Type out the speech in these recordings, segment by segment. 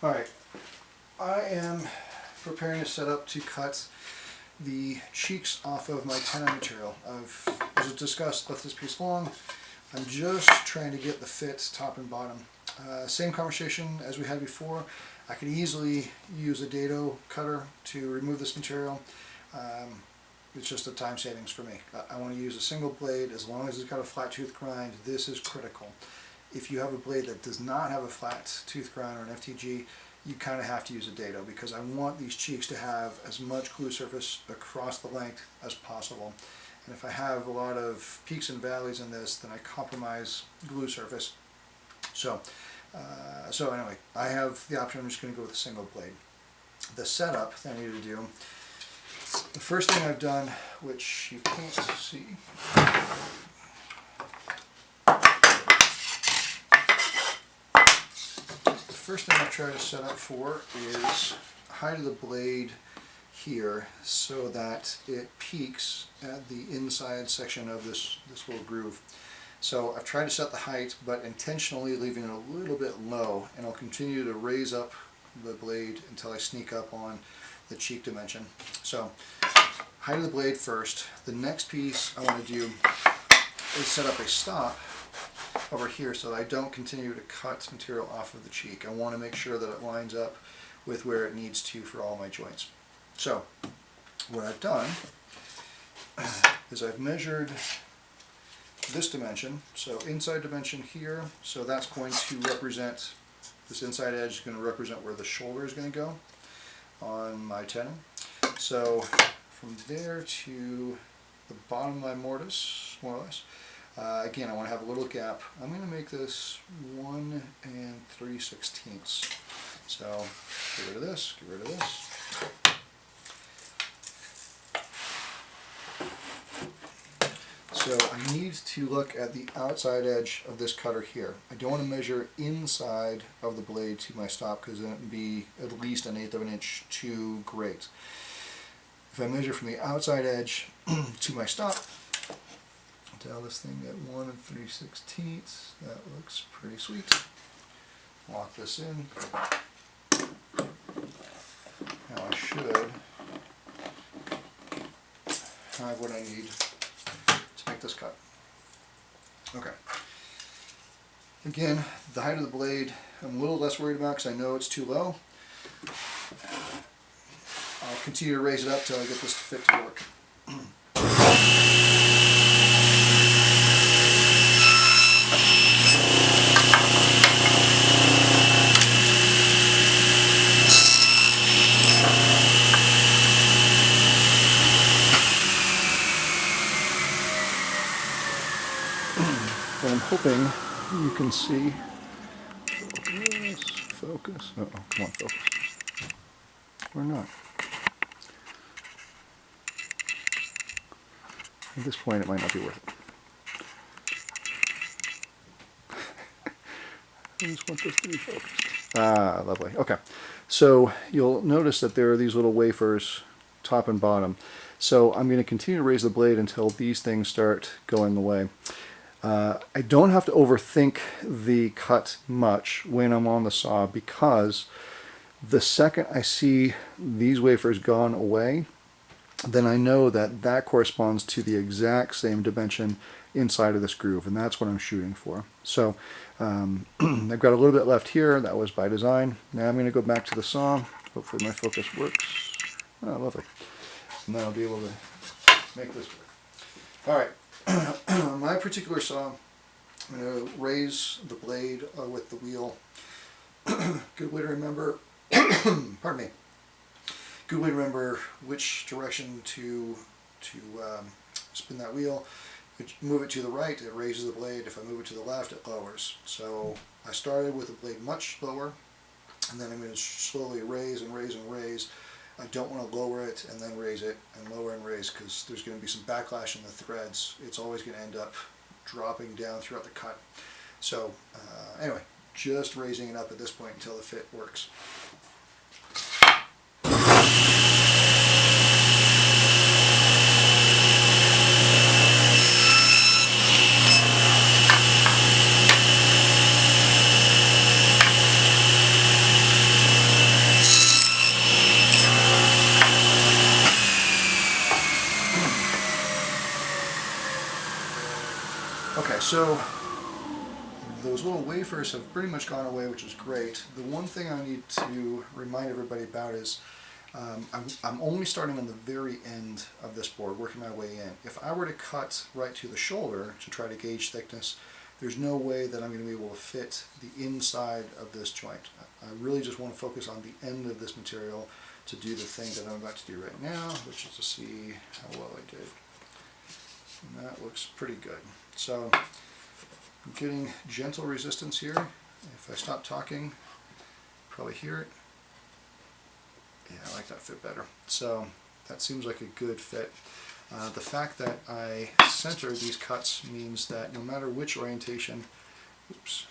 Alright, I am preparing to set up to cut the cheeks off of my tenon material. As discussed, left this piece long. I'm just trying to get the fit top and bottom. Same conversation as we had before. I could easily use a dado cutter to remove this material. It's just a time savings for me. I want to use a single blade as long as it's got a flat tooth grind. This is critical. If you have a blade that does not have a flat tooth grind or an FTG, you kind of have to use a dado because I want these cheeks to have as much glue surface across the length as possible. And if I have a lot of peaks and valleys in this, then I compromise glue surface. So anyway, I have the option. I'm just going to go with a single blade. The setup that I need to do, the first thing I've done, which you can't see, the first thing I try to set up for is height of the blade here so that it peaks at the inside section of this little groove. So I've tried to set the height, but intentionally leaving it a little bit low, and I'll continue to raise up the blade until I sneak up on the cheek dimension. So height of the blade first. The next piece I want to do is set up a stop over here so that I don't continue to cut material off of the cheek. I want to make sure that it lines up with where it needs to for all my joints. So what I've done is I've measured this dimension, so inside dimension here, so that's going to represent, this inside edge is going to represent where the shoulder is going to go on my tenon. So from there to the bottom of my mortise, more or less, again, I want to have a little gap. I'm going to make this 1 3/16. So get rid of this, get rid of this. So I need to look at the outside edge of this cutter here. I don't want to measure inside of the blade to my stop because then it would be at least 1/8 of an inch too great. If I measure from the outside edge to my stop, dial this thing at 1 3/16. That looks pretty sweet. Lock this in. Now I should have what I need to make this cut. Okay. Again, the height of the blade I'm a little less worried about because I know it's too low. I'll continue to raise it up till I get this to fit to work. What I'm hoping you can see. Focus. Uh oh, come on, focus. Or not. At this point, it might not be worth it. I just want this to be focused. Ah, lovely. Okay. So you'll notice that there are these little wafers, top and bottom. So I'm going to continue to raise the blade until these things start going away. I don't have to overthink the cut much when I'm on the saw because the second I see these wafers gone away, then I know that that corresponds to the exact same dimension inside of this groove, and that's what I'm shooting for. So I've got a little bit left here. That was by design. Now I'm going to go back to the saw. Hopefully my focus works. Oh, lovely. And then I'll be able to make this work. All right. My particular saw, I'm going to raise the blade with the wheel. Good way to remember, pardon me, good way to remember which direction to spin that wheel. If you move it to the right, it raises the blade. If I move it to the left, it lowers. So I started with the blade much lower, and then I'm going to slowly raise and raise and raise. I don't want to lower it and then raise it and lower and raise because there's going to be some backlash in the threads. It's always going to end up dropping down throughout the cut. So anyway, just raising it up at this point until the fit works. So those little wafers have pretty much gone away, which is great. The one thing I need to remind everybody about is I'm only starting on the very end of this board, working my way in. If I were to cut right to the shoulder to try to gauge thickness, there's no way that I'm going to be able to fit the inside of this joint. I really just want to focus on the end of this material to do the thing that I'm about to do right now, which is to see how well I did. And that looks pretty good. So I'm getting gentle resistance here. If I stop talking, probably hear it. Yeah, I like that fit better. So that seems like a good fit. The fact that I center these cuts means that no matter which orientation, oops,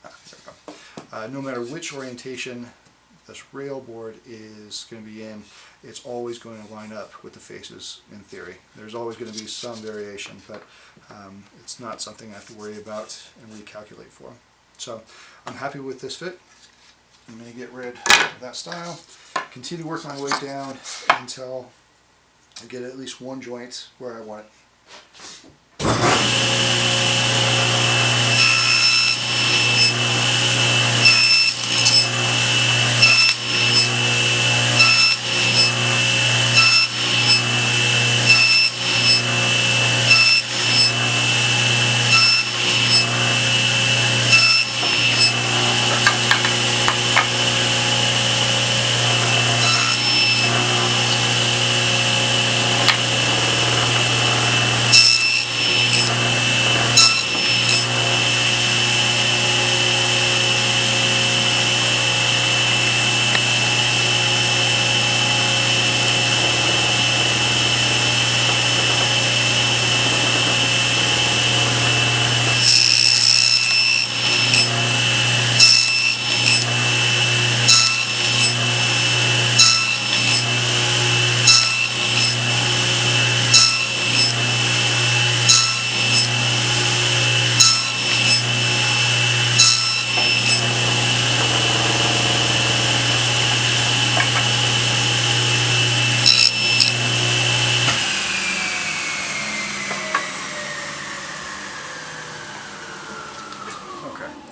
there we go. No matter which orientation this rail board is going to be in, it's always going to line up with the faces in theory. There's always going to be some variation, but it's not something I have to worry about and recalculate for. So I'm happy with this fit. I'm going to get rid of that style, continue to work my way down until I get at least one joint where I want it.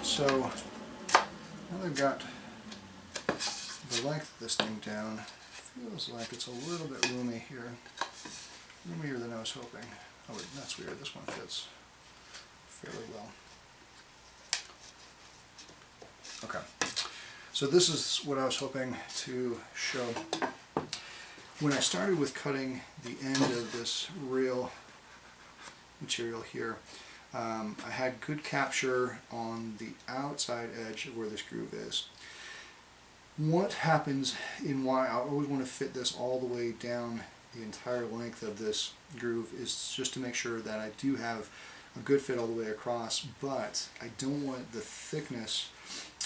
So now that I've got the length of this thing down, it feels like it's a little bit roomy here. Roomier than I was hoping. Oh wait, that's weird. This one fits fairly well. Okay, so this is what I was hoping to show. When I started with cutting the end of this rail material here, I had good capture on the outside edge of where this groove is. What happens in why I always want to fit this all the way down the entire length of this groove is just to make sure that I do have a good fit all the way across, but I don't want the thickness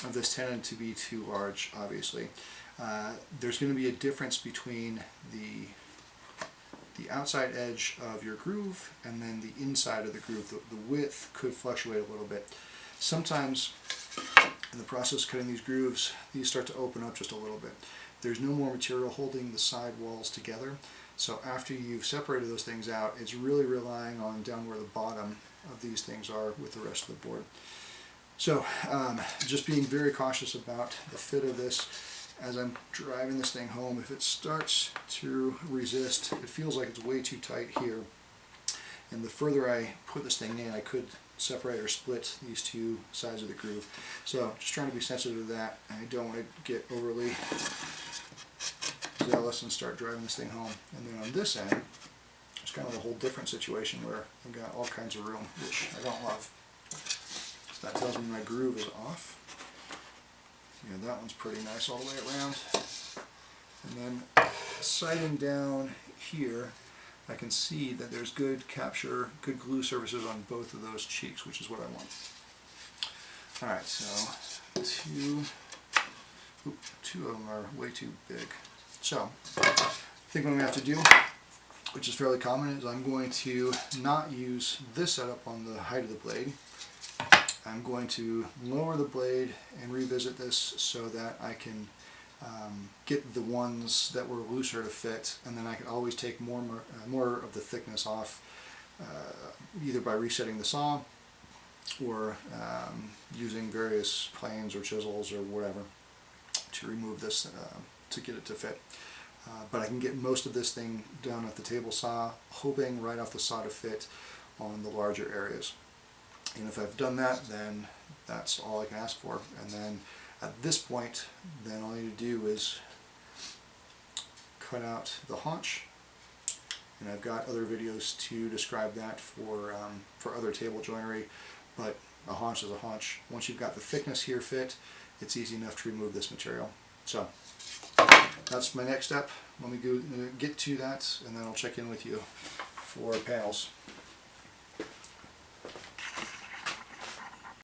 of this tenon to be too large, obviously. There's going to be a difference between the outside edge of your groove and then the inside of the groove. The width could fluctuate a little bit. Sometimes in the process of cutting these grooves, these start to open up just a little bit. There's no more material holding the side walls together, so after you've separated those things out, it's really relying on down where the bottom of these things are with the rest of the board. So just being very cautious about the fit of this as I'm driving this thing home. If it starts to resist, it feels like it's way too tight here, and the further I put this thing in, I could separate or split these two sides of the groove. So just trying to be sensitive to that. I don't want to get overly zealous and start driving this thing home. And then on this end, it's kind of a whole different situation where I've got all kinds of room, which I don't love. So that tells me my groove is off. Yeah, that one's pretty nice all the way around. And then sighting down here, I can see that there's good capture, good glue surfaces on both of those cheeks, which is what I want. Alright, so two of them are way too big. So, I think what I'm going to have to do, which is fairly common, is I'm going to not use this setup on the height of the blade. I'm going to lower the blade and revisit this so that I can get the ones that were looser to fit, and then I could always take more of the thickness off, either by resetting the saw or using various planes or chisels or whatever to remove this to get it to fit. But I can get most of this thing done at the table saw, hoping right off the saw to fit on the larger areas. And if I've done that, then that's all I can ask for. And then at this point, then all I need to do is cut out the haunch. And I've got other videos to describe that for other table joinery, but a haunch is a haunch. Once you've got the thickness here fit, it's easy enough to remove this material. So that's my next step. Let me go get to that, and then I'll check in with you for panels.